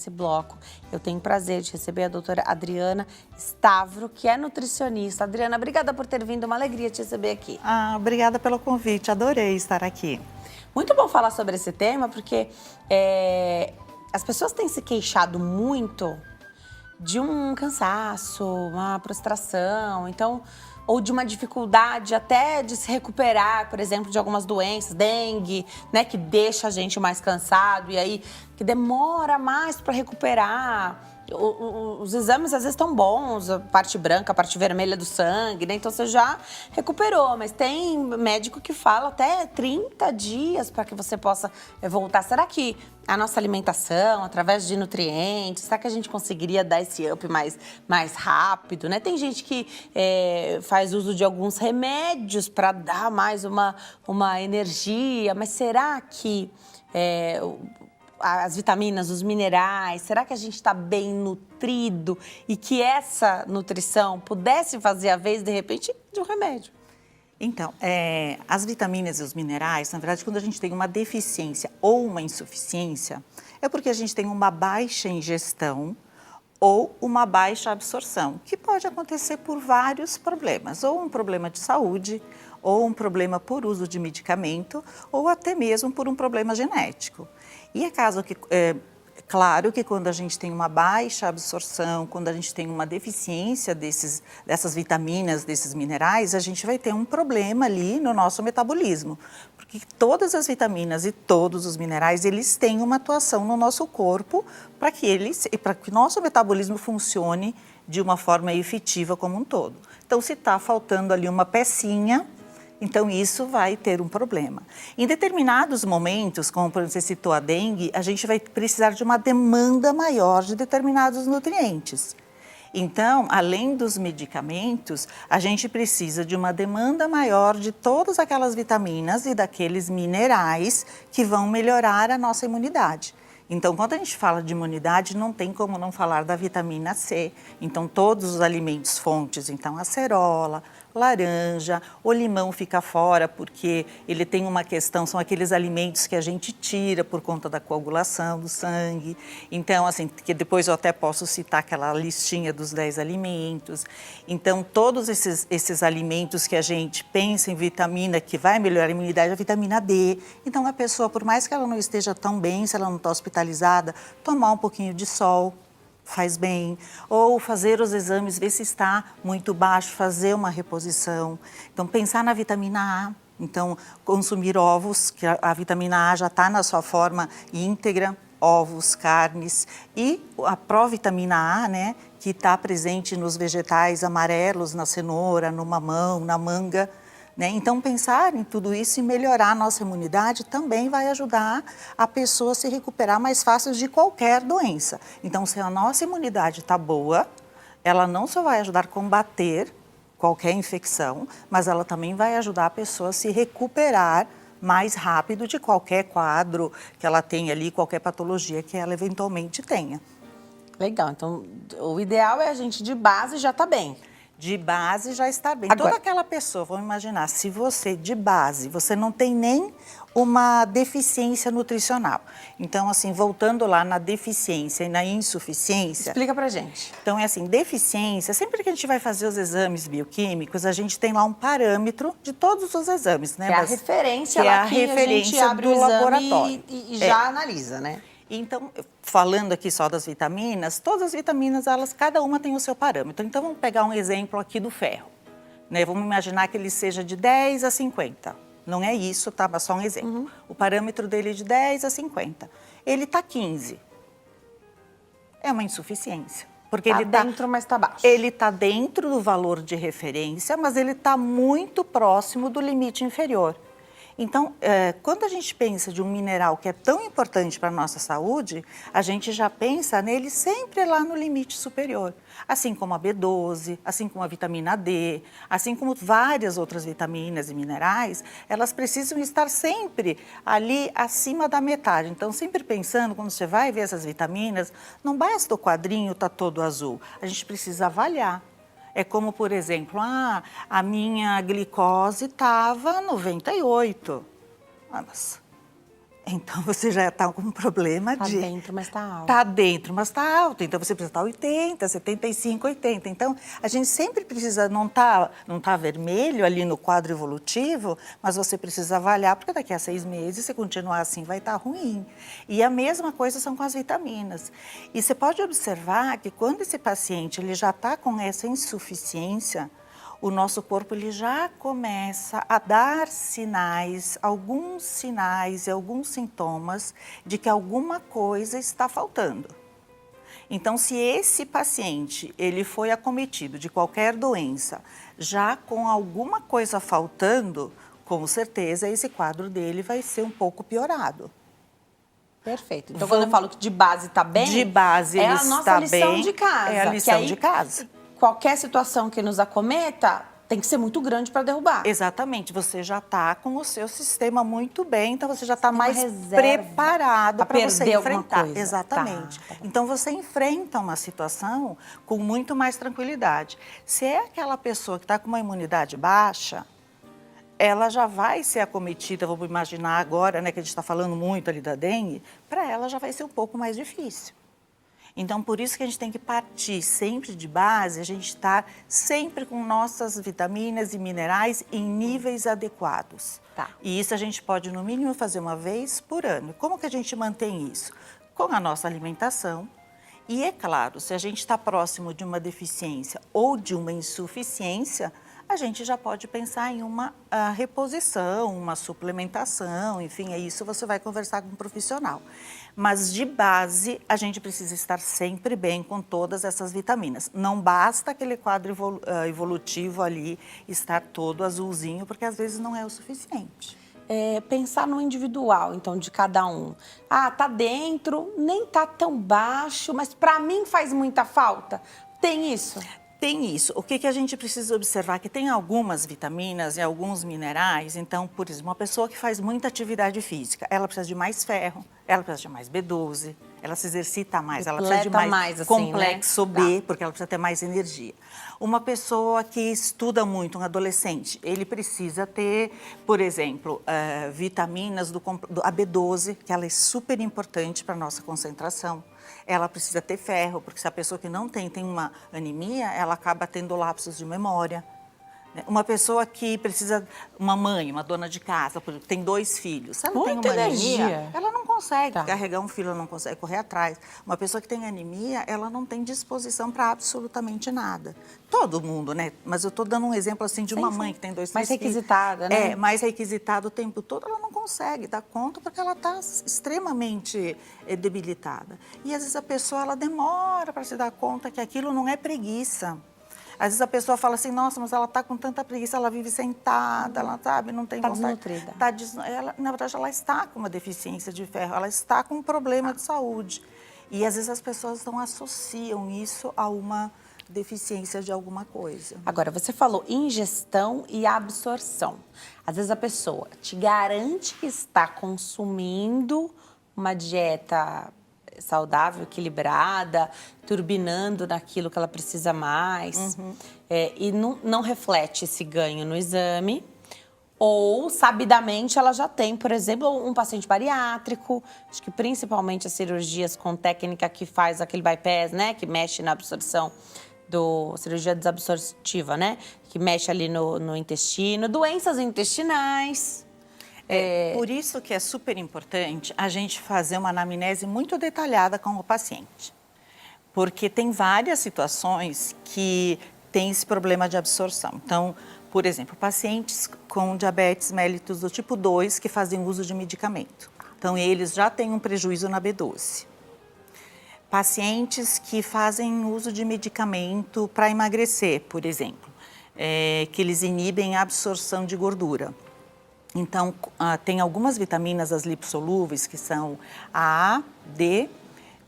nesse bloco. Eu tenho o prazer de receber a doutora Adriana Stavro, que é nutricionista. Adriana, obrigada por ter vindo, uma alegria te receber aqui. Obrigada pelo convite, adorei estar aqui. Muito bom falar sobre esse tema, porque as pessoas têm se queixado muito de um cansaço, uma prostração, então, ou de uma dificuldade até de se recuperar, por exemplo, de algumas doenças, dengue, né, que deixa a gente mais cansado e aí que demora mais para recuperar. Os exames às vezes estão bons, a parte branca, a parte vermelha do sangue, né? Então você já recuperou, mas tem médico que fala até 30 dias para que você possa voltar. Será que a nossa alimentação, através de nutrientes, será que a gente conseguiria dar esse up mais rápido, né? Tem gente que faz uso de alguns remédios para dar mais uma energia, mas será que as vitaminas, os minerais, será que a gente está bem nutrido e que essa nutrição pudesse fazer a vez, de repente, de um remédio? Então, as vitaminas e os minerais, na verdade, quando a gente tem uma deficiência ou uma insuficiência, é porque a gente tem uma baixa ingestão ou uma baixa absorção, que pode acontecer por vários problemas, ou um problema de saúde, ou um problema por uso de medicamento, ou até mesmo por um problema genético. E claro que quando a gente tem uma baixa absorção, quando a gente tem uma deficiência dessas vitaminas, desses minerais, a gente vai ter um problema ali no nosso metabolismo. Porque todas as vitaminas e todos os minerais, eles têm uma atuação no nosso corpo para que o nosso metabolismo funcione de uma forma efetiva como um todo. Então, se está faltando ali uma pecinha, então isso vai ter um problema. Em determinados momentos, como você citou a dengue, a gente vai precisar de uma demanda maior de determinados nutrientes. Então, além dos medicamentos, a gente precisa de uma demanda maior de todas aquelas vitaminas e daqueles minerais que vão melhorar a nossa imunidade. Então, quando a gente fala de imunidade, não tem como não falar da vitamina C. Então, todos os alimentos fontes, então acerola, laranja, o limão fica fora porque ele tem uma questão, são aqueles alimentos que a gente tira por conta da coagulação do sangue. Então, assim, que depois eu até posso citar aquela listinha dos 10 alimentos. Então, todos esses alimentos que a gente pensa em vitamina que vai melhorar a imunidade, a vitamina D. Então, a pessoa, por mais que ela não esteja tão bem, se ela não está hospitalizada, tomar um pouquinho de sol faz bem, ou fazer os exames, ver se está muito baixo, fazer uma reposição. Então, pensar na vitamina A, então, consumir ovos, que a vitamina A já está na sua forma íntegra, ovos, carnes, e a provitamina A, né, que está presente nos vegetais amarelos, na cenoura, no mamão, na manga, né? Então, pensar em tudo isso e melhorar a nossa imunidade também vai ajudar a pessoa a se recuperar mais fácil de qualquer doença. Então, se a nossa imunidade está boa, ela não só vai ajudar a combater qualquer infecção, mas ela também vai ajudar a pessoa a se recuperar mais rápido de qualquer quadro que ela tenha ali, qualquer patologia que ela eventualmente tenha. Legal, então o ideal é a gente de base já tá bem. De base já está bem. Agora, toda aquela pessoa, vamos imaginar, se você de base, você não tem nem uma deficiência nutricional. Então, assim, voltando lá na deficiência e na insuficiência... Explica pra gente. Então, é assim, deficiência, sempre que a gente vai fazer os exames bioquímicos, a gente tem lá um parâmetro de todos os exames, né? Que é a referência que lá é a que referência a gente abre do o exame laboratório. e já analisa, né? Então, falando aqui só das vitaminas, todas as vitaminas, cada uma tem o seu parâmetro. Então, vamos pegar um exemplo aqui do ferro, né? Vamos imaginar que ele seja de 10 a 50. Não é isso, tá? Mas só um exemplo. Uhum. O parâmetro dele é de 10 a 50. Ele está 15. É uma insuficiência. Porque Tá ele dentro, mas tá baixo. Ele está dentro do valor de referência, mas ele está muito próximo do limite inferior. Então, quando a gente pensa de um mineral que é tão importante para a nossa saúde, a gente já pensa nele sempre lá no limite superior. Assim como a B12, assim como a vitamina D, assim como várias outras vitaminas e minerais, elas precisam estar sempre ali acima da metade. Então, sempre pensando, quando você vai ver essas vitaminas, não basta o quadrinho estar todo azul, a gente precisa avaliar. É como, por exemplo, a minha glicose estava 98. Mas Então, você já está com um problema Tá de... dentro, mas tá alto. Tá dentro, mas tá alto. Então, você precisa estar 80, 75, 80. Então, a gente sempre precisa, não tá vermelho ali no quadro evolutivo, mas você precisa avaliar, porque daqui a 6 meses, se continuar assim, vai estar ruim. E a mesma coisa são com as vitaminas. E você pode observar que quando esse paciente ele já está com essa insuficiência, o nosso corpo ele já começa a dar sinais, alguns sinais e alguns sintomas de que alguma coisa está faltando. Então, se esse paciente ele foi acometido de qualquer doença, já com alguma coisa faltando, com certeza esse quadro dele vai ser um pouco piorado. Perfeito. Então, quando eu falo que de base tá bem, de base é ele a nossa está lição bem, de casa. é a que lição aí, de casa. Qualquer situação que nos acometa tem que ser muito grande para derrubar. Exatamente, você já está com o seu sistema muito bem, então você já está mais reserva preparado para você perder alguma enfrentar. coisa. Exatamente. Tá bom. Então você enfrenta uma situação com muito mais tranquilidade. Se é aquela pessoa que está com uma imunidade baixa, ela já vai ser acometida, vamos imaginar agora, né, que a gente está falando muito ali da dengue, para ela já vai ser um pouco mais difícil. Então, por isso que a gente tem que partir sempre de base, a gente está sempre com nossas vitaminas e minerais em níveis adequados. Tá. E isso a gente pode, no mínimo, fazer uma vez por ano. Como que a gente mantém isso? Com a nossa alimentação. E, é claro, se a gente está próximo de uma deficiência ou de uma insuficiência, a gente já pode pensar em uma reposição, uma suplementação, enfim, é isso você vai conversar com um profissional. Mas de base, a gente precisa estar sempre bem com todas essas vitaminas. Não basta aquele quadro evolutivo ali estar todo azulzinho, porque às vezes não é o suficiente. Pensar no individual, então, de cada um. Ah, tá dentro, nem tá tão baixo, mas para mim faz muita falta. Tem isso? Tem isso. O que a gente precisa observar? Que tem algumas vitaminas e alguns minerais. Então, por exemplo, uma pessoa que faz muita atividade física, ela precisa de mais ferro, ela precisa de mais B12, ela se exercita mais, ela precisa de mais assim, complexo né? B, Tá. porque ela precisa ter mais energia. Uma pessoa que estuda muito, um adolescente, ele precisa ter, por exemplo, vitaminas do a B12, que ela é super importante para a nossa concentração. Ela precisa ter ferro, porque se a pessoa que não tem uma anemia, ela acaba tendo lapsos de memória. Uma pessoa que precisa, uma mãe, uma dona de casa, por exemplo, tem 2 filhos, se ela não tem uma anemia, ela não consegue carregar um filho, ela não consegue correr atrás. Uma pessoa que tem anemia, ela não tem disposição para absolutamente nada. Todo mundo, né? Mas eu estou dando um exemplo assim de uma mãe que tem 2 filhos. Mais requisitada, né? Mais requisitada o tempo todo, ela não consegue dar conta porque ela está extremamente debilitada. E às vezes a pessoa, ela demora para se dar conta que aquilo não é preguiça. Às vezes a pessoa fala assim, nossa, mas ela está com tanta preguiça, ela vive sentada, ela sabe, não tem vontade. Desnutrida. Na verdade, ela está com uma deficiência de ferro, ela está com um problema de saúde. E às vezes as pessoas não associam isso a uma deficiência de alguma coisa. Agora, você falou ingestão e absorção. Às vezes a pessoa te garante que está consumindo uma dieta saudável, equilibrada, turbinando naquilo que ela precisa mais, e não reflete esse ganho no exame, ou sabidamente ela já tem, por exemplo, um paciente bariátrico, acho que principalmente as cirurgias com técnica que faz aquele bypass, né, que mexe na absorção, cirurgia desabsortiva, né, que mexe ali no intestino, doenças intestinais. Por isso que é super importante a gente fazer uma anamnese muito detalhada com o paciente. Porque tem várias situações que tem esse problema de absorção. Então, por exemplo, pacientes com diabetes mellitus do tipo 2 que fazem uso de medicamento. Então, eles já têm um prejuízo na B12. Pacientes que fazem uso de medicamento para emagrecer, por exemplo, que eles inibem a absorção de gordura. Então, tem algumas vitaminas, as lipossolúveis, que são a A, D,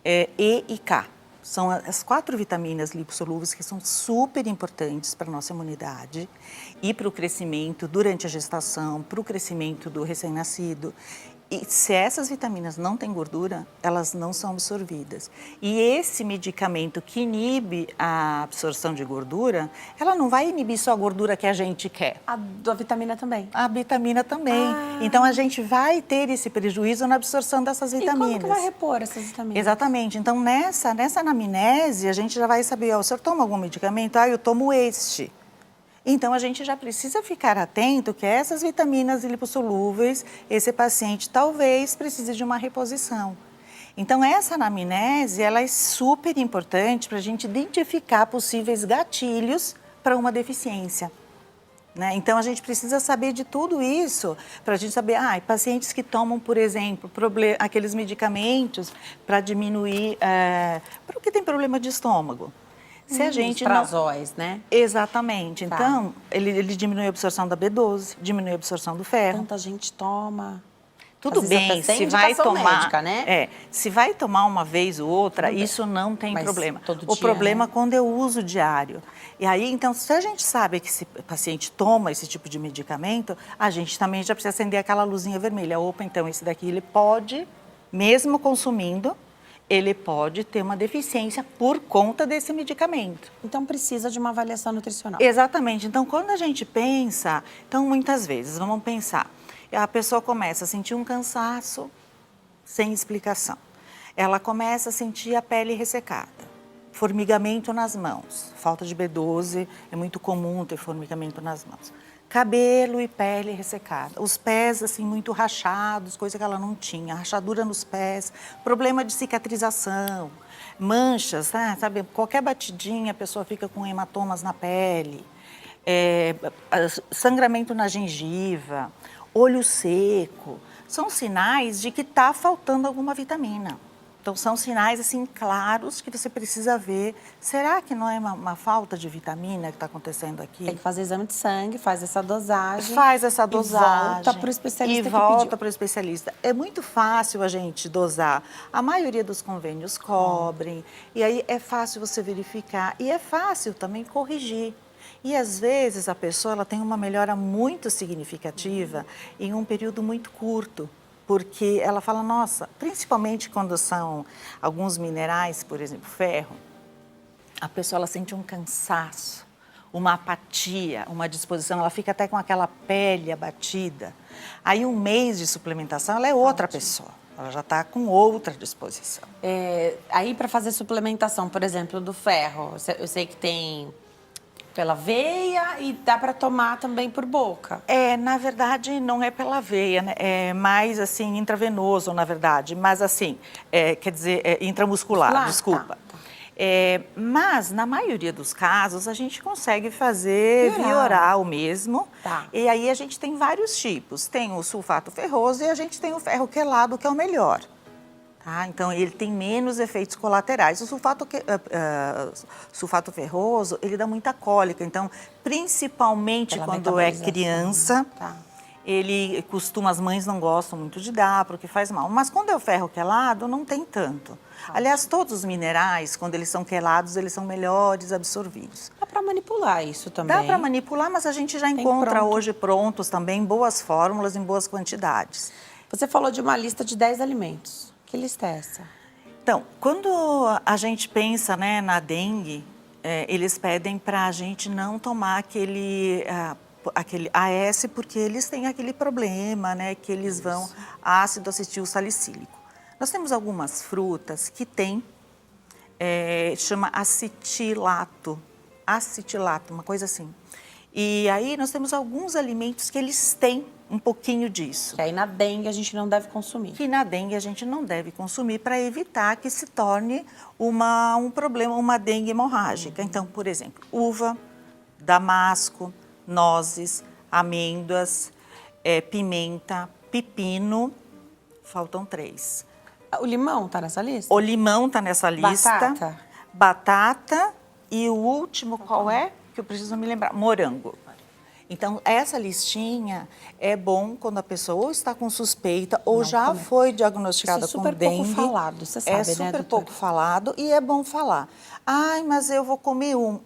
E e K. São as 4 vitaminas lipossolúveis que são super importantes para a nossa imunidade e para o crescimento durante a gestação, para o crescimento do recém-nascido. E se essas vitaminas não têm gordura, elas não são absorvidas. E esse medicamento que inibe a absorção de gordura, ela não vai inibir só a gordura que a gente quer. A da vitamina também. A vitamina também. Então, a gente vai ter esse prejuízo na absorção dessas vitaminas. E como que vai repor essas vitaminas? Exatamente. Então, nessa anamnese, a gente já vai saber, ó, o senhor toma algum medicamento? Ah, eu tomo este. Então, a gente já precisa ficar atento que essas vitaminas lipossolúveis, esse paciente talvez precise de uma reposição. Então, essa anamnese, ela é super importante para a gente identificar possíveis gatilhos para uma deficiência. Né? Então, a gente precisa saber de tudo isso para a gente saber, pacientes que tomam, por exemplo, aqueles medicamentos para diminuir, porque tem problema de estômago. Se a gente os prazóis, né? Exatamente. Tá. Então, ele diminui a absorção da B12, diminui a absorção do ferro. Tanta gente toma. Tudo Às vezes bem, até sem se vai indicação tomar, médica, né? se vai tomar uma vez ou outra, Tudo bem. isso não tem Mas problema. todo O dia, problema né? é quando eu uso diário. E aí, então, se a gente sabe que esse paciente toma esse tipo de medicamento, a gente também já precisa acender aquela luzinha vermelha. Opa, então esse daqui ele pode, mesmo consumindo, ele pode ter uma deficiência por conta desse medicamento. Então precisa de uma avaliação nutricional. Exatamente. Então, quando a gente pensa, então muitas vezes, vamos pensar, a pessoa começa a sentir um cansaço sem explicação. Ela começa a sentir a pele ressecada, formigamento nas mãos. Falta de B12, é muito comum ter formigamento nas mãos. Cabelo e pele ressecada. Os pés, assim, muito rachados, coisa que ela não tinha. Rachadura nos pés, problema de cicatrização, manchas, sabe? Qualquer batidinha a pessoa fica com hematomas na pele, sangramento na gengiva, olho seco. São sinais de que está faltando alguma vitamina. Então, são sinais, assim, claros que você precisa ver. Será que não é uma falta de vitamina que está acontecendo aqui? Tem que fazer exame de sangue, faz essa dosagem. Faz essa dosagem. E volta para o especialista E que volta pediu. para o especialista. É muito fácil a gente dosar. A maioria dos convênios cobrem. E aí é fácil você verificar. E é fácil também corrigir. E às vezes a pessoa ela tem uma melhora muito significativa em um período muito curto. Porque ela fala, nossa, principalmente quando são alguns minerais, por exemplo, ferro, a pessoa ela sente um cansaço, uma apatia, uma disposição, ela fica até com aquela pele abatida. Aí um mês de suplementação, ela é outra pessoa, ela já está com outra disposição. Aí para fazer suplementação, por exemplo, do ferro, eu sei que tem pela veia e dá para tomar também por boca. Na verdade, não é pela veia, né? É mais, assim, intravenoso, na verdade. Mas, assim, quer dizer, intramuscular, desculpa. Tá. Mas, na maioria dos casos, a gente consegue fazer Via via oral mesmo. Tá. E aí, a gente tem vários tipos. Tem o sulfato ferroso e a gente tem o ferro quelado, que é o melhor. Tá? Então, ele tem menos efeitos colaterais. O sulfato ferroso, ele dá muita cólica. Então, principalmente Pela quando é metabolização. criança, Tá. ele costuma, as mães não gostam muito de dar, porque faz mal. Mas quando é o ferro quelado, não tem tanto. Aliás, todos os minerais, quando eles são quelados, eles são melhores absorvidos. Dá para manipular isso também. Dá para manipular, mas a gente já encontra pronto. hoje prontos também boas fórmulas em boas quantidades. Você falou de uma lista de 10 alimentos. Que lista é essa? Então, quando a gente pensa, né, na dengue, eles pedem para a gente não tomar aquele AS, porque eles têm aquele problema, né, que eles vão ácido acetil salicílico. Nós temos algumas frutas que têm, chama acetilato, uma coisa assim. E aí nós temos alguns alimentos que eles têm um pouquinho disso. Que aí na dengue a gente não deve consumir. Que na dengue a gente não deve consumir para evitar que se torne um problema, uma dengue hemorrágica. Então, por exemplo, uva, damasco, nozes, amêndoas, pimenta, pepino, faltam 3. O limão tá nessa lista? O limão está nessa lista. Batata e o último, qual é? Que eu preciso me lembrar, morango. Então, essa listinha é bom quando a pessoa ou está com suspeita ou Não já comer. foi diagnosticada Isso é com super dengue. pouco falado, você sabe, É né, super doutora? pouco falado e é bom falar. Ai, mas eu vou comer um.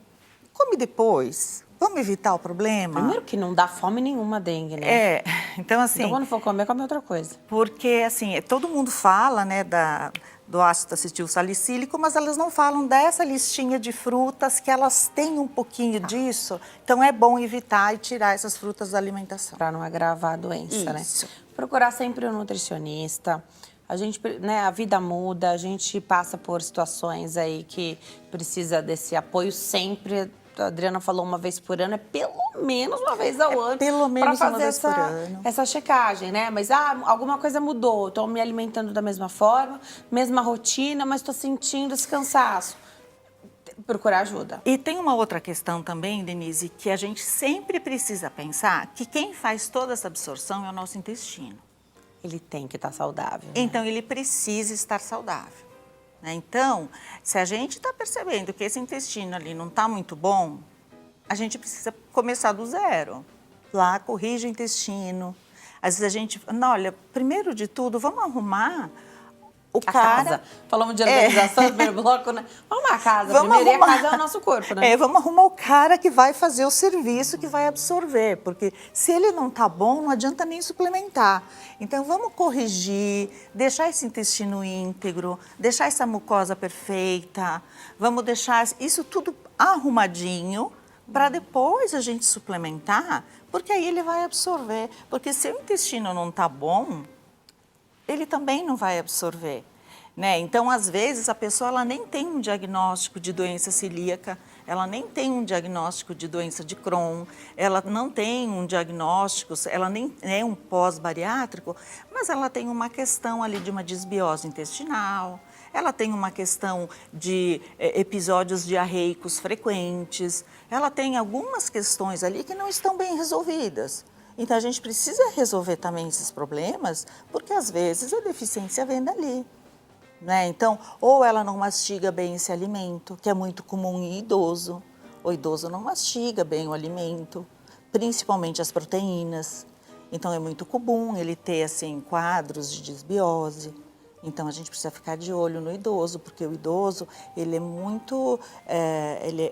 Come depois. Vamos evitar o problema? Primeiro que não dá fome nenhuma dengue, né? Então assim... Então quando for comer, come outra coisa. Porque assim, todo mundo fala, né, do ácido acetil salicílico, mas elas não falam dessa listinha de frutas que elas têm um pouquinho disso. Então é bom evitar e tirar essas frutas da alimentação. Para não agravar a doença, Isso. né? Procurar sempre um nutricionista. A gente, né, a vida muda, a gente passa por situações aí que precisa desse apoio sempre. A Adriana falou uma vez por ano, é pelo menos uma vez ao ano. Pelo menos pra uma fazer vez por ano. essa checagem, né? Mas alguma coisa mudou, estou me alimentando da mesma forma, mesma rotina, mas estou sentindo esse cansaço. Procurar ajuda. E tem uma outra questão também, Denise, que a gente sempre precisa pensar que quem faz toda essa absorção é o nosso intestino. Ele tem que estar saudável. Então, ele precisa estar saudável. Né? Então, se a gente está percebendo que esse intestino ali não está muito bom, a gente precisa começar do zero. Lá, corrige o intestino. Às vezes a gente... Não, olha, primeiro de tudo, vamos arrumar a casa. Falamos de organização no primeiro bloco, né? Vamos arrumar a casa primeiro, e a casa é o nosso corpo, né? Vamos arrumar o cara que vai fazer o serviço, que vai absorver, porque se ele não tá bom, não adianta nem suplementar. Então vamos corrigir, deixar esse intestino íntegro, deixar essa mucosa perfeita, vamos deixar isso tudo arrumadinho, para depois a gente suplementar, porque aí ele vai absorver. Porque se o intestino não tá bom, ele também não vai absorver, né? Então, às vezes, a pessoa ela nem tem um diagnóstico de doença celíaca, ela nem tem um diagnóstico de doença de Crohn, ela não tem um diagnóstico, ela nem é um pós-bariátrico, mas ela tem uma questão ali de uma desbiose intestinal, ela tem uma questão de episódios diarreicos frequentes, ela tem algumas questões ali que não estão bem resolvidas. Então, a gente precisa resolver também esses problemas, porque às vezes a deficiência vem dali. Né? Então, ou ela não mastiga bem esse alimento, que é muito comum em idoso. O idoso não mastiga bem o alimento, principalmente as proteínas. Então, é muito comum ele ter assim, quadros de desbiose. Então, a gente precisa ficar de olho no idoso, porque o idoso, ele é muito,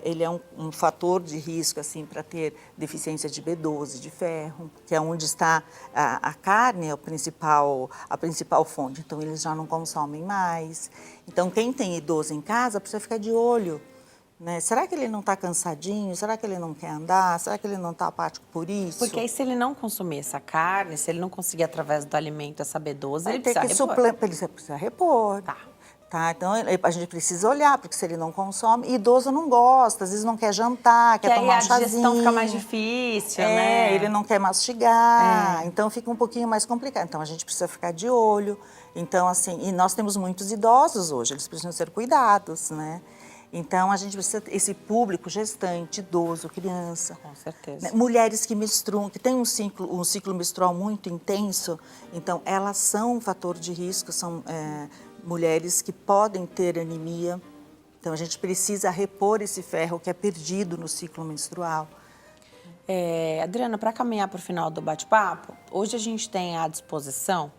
ele é um fator de risco, assim, para ter deficiência de B12, de ferro, que é onde está a carne, é a principal fonte. Então, eles já não consomem mais. Então, quem tem idoso em casa precisa ficar de olho. Né? Será que ele não está cansadinho? Será que ele não quer andar? Será que ele não está apático por isso? Porque aí se ele não consumir essa carne, se ele não conseguir através do alimento essa B12, ele precisa repor. Tá. Então a gente precisa olhar, porque se ele não consome, idoso não gosta, às vezes não quer jantar, quer tomar um chazinho. Aí a digestão fica mais difícil, né? Ele não quer mastigar, então fica um pouquinho mais complicado. Então a gente precisa ficar de olho. Então assim, e nós temos muitos idosos hoje, eles precisam ser cuidados, né? Então, a gente precisa, esse público gestante, idoso, criança. Com certeza. Né? Mulheres que menstruam, que têm um ciclo menstrual muito intenso, então, elas são um fator de risco, são mulheres que podem ter anemia. Então, a gente precisa repor esse ferro que é perdido no ciclo menstrual. Adriana, para caminhar para o final do bate-papo, hoje a gente tem à disposição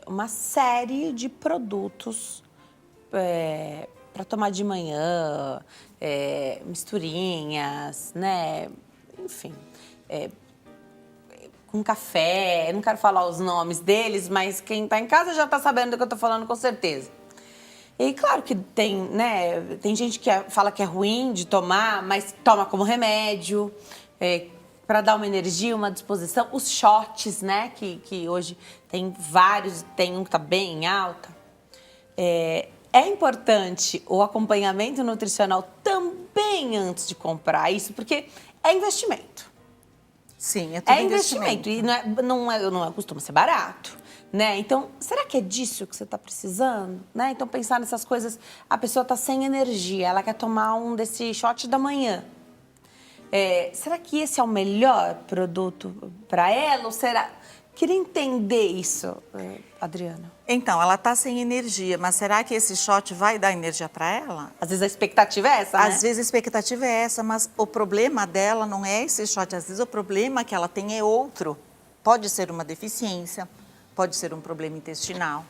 uma série de produtos para tomar de manhã, misturinhas, né? Enfim, com café. Eu não quero falar os nomes deles, mas quem está em casa já está sabendo do que eu estou falando com certeza. E claro que tem, né? Tem gente que fala que é ruim de tomar, mas toma como remédio, para dar uma energia, uma disposição. Os shots, né? Que hoje tem vários, tem um que está bem em alta. É importante o acompanhamento nutricional também antes de comprar isso, porque é investimento. Sim, é tudo investimento. E não costuma ser barato, né? Então, será que é disso que você está precisando? Né? Então, pensar nessas coisas, a pessoa está sem energia, ela quer tomar um desse shot da manhã. Será que esse é o melhor produto para ela? Ou será... Queria entender isso, Adriana. Então, ela está sem energia, mas será que esse shot vai dar energia para ela? Às vezes a expectativa é essa, né? Às vezes a expectativa é essa, mas o problema dela não é esse shot. Às vezes o problema que ela tem é outro. Pode ser uma deficiência, pode ser um problema intestinal.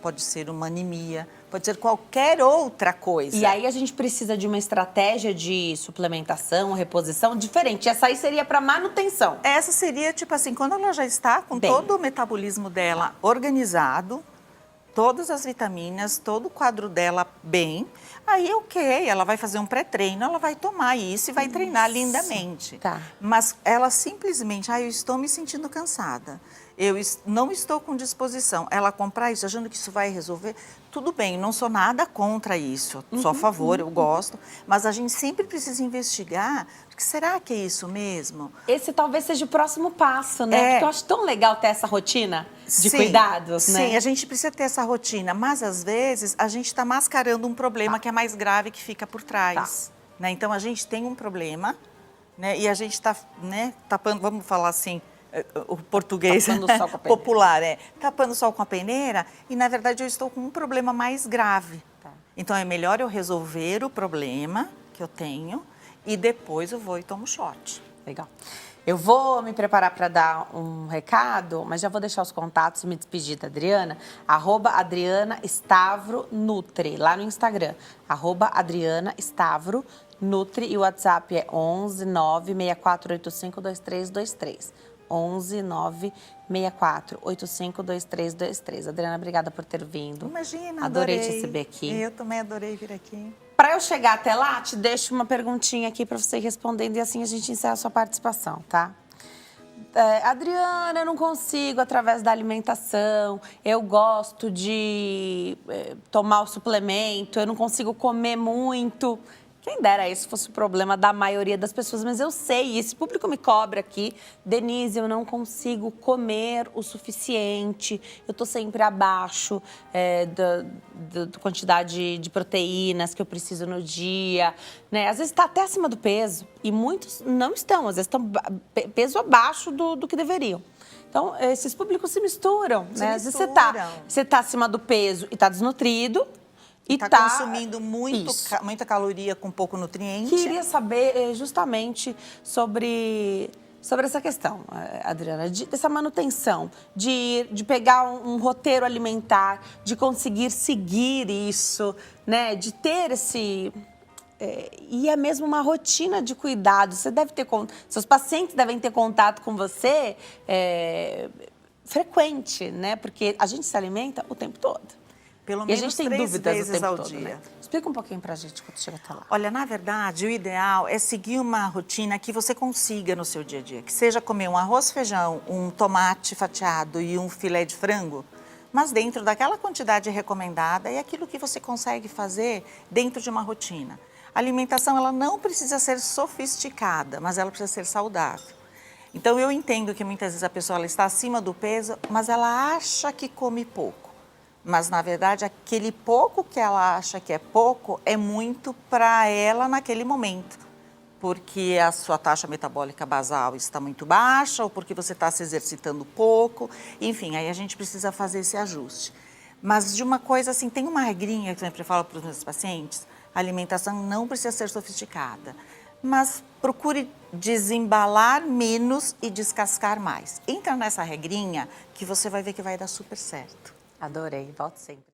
pode ser uma anemia, pode ser qualquer outra coisa. E aí a gente precisa de uma estratégia de suplementação, reposição diferente. Essa aí seria para manutenção. Essa seria, tipo assim, quando ela já está com todo o metabolismo dela organizado, todas as vitaminas, todo o quadro dela bem, aí ok, ela vai fazer um pré-treino, ela vai tomar isso e vai treinar lindamente. Tá. Mas ela simplesmente, eu estou me sentindo cansada, não estou com disposição. Ela comprar isso achando que isso vai resolver, tudo bem, não sou nada contra isso, sou a favor, eu gosto, mas a gente sempre precisa investigar, porque será que é isso mesmo? Esse talvez seja o próximo passo, né? Porque eu acho tão legal ter essa rotina de cuidados, né? Sim, a gente precisa ter essa rotina, mas às vezes a gente está mascarando um problema que é mais grave que fica por trás. Né? Então a gente tem um problema, né? E a gente está, né, tapando, vamos falar assim, o português tapando o sol com a peneira. Popular, tapando o sol com a peneira, e na verdade eu estou com um problema mais grave. Então é melhor eu resolver o problema que eu tenho e depois eu vou e tomo shot. Legal. Eu vou me preparar para dar um recado, mas já vou deixar os contatos e me despedir da Adriana. @AdrianaStavroNutri, lá no Instagram. @AdrianaStavroNutri e o WhatsApp é 11 96485 2323. 11 96485 2323. Adriana, obrigada por ter vindo. Imagina, adorei te receber aqui. Eu também adorei vir aqui. Para eu chegar até lá, te deixo uma perguntinha aqui para você ir respondendo e assim a gente encerra a sua participação, tá? Adriana, eu não consigo através da alimentação, eu gosto de tomar o suplemento, eu não consigo comer muito. Quem dera isso fosse o problema da maioria das pessoas, mas eu sei, esse público me cobra aqui. Denise, eu não consigo comer o suficiente, eu tô sempre abaixo da quantidade de proteínas que eu preciso no dia, né? Às vezes está até acima do peso e muitos não estão, às vezes estão peso abaixo do que deveriam. Então, esses públicos se misturam, né? Às vezes você tá acima do peso e tá desnutrido, e está consumindo muita caloria com pouco nutriente. Queria saber justamente sobre essa questão, Adriana, dessa manutenção, de pegar um roteiro alimentar, de conseguir seguir isso, né? De ter esse... e é mesmo uma rotina de cuidado. Você deve ter... Seus pacientes devem ter contato com você frequente, né? Porque a gente se alimenta o tempo todo. Pelo menos e a gente tem 3 dúvidas vezes ao todo, dia. Né? Explica um pouquinho pra gente quando chega até lá. Olha, na verdade, o ideal é seguir uma rotina que você consiga no seu dia a dia. Que seja comer um arroz, feijão, um tomate fatiado e um filé de frango, mas dentro daquela quantidade recomendada e aquilo que você consegue fazer dentro de uma rotina. A alimentação, ela não precisa ser sofisticada, mas ela precisa ser saudável. Então, eu entendo que muitas vezes a pessoa ela está acima do peso, mas ela acha que come pouco. Mas, na verdade, aquele pouco que ela acha que é pouco é muito para ela naquele momento. Porque a sua taxa metabólica basal está muito baixa ou porque você está se exercitando pouco. Enfim, aí a gente precisa fazer esse ajuste. Mas de uma coisa assim, tem uma regrinha que eu sempre falo para os meus pacientes, a alimentação não precisa ser sofisticada. Mas procure desembalar menos e descascar mais. Entra nessa regrinha que você vai ver que vai dar super certo. Adorei, volto sempre.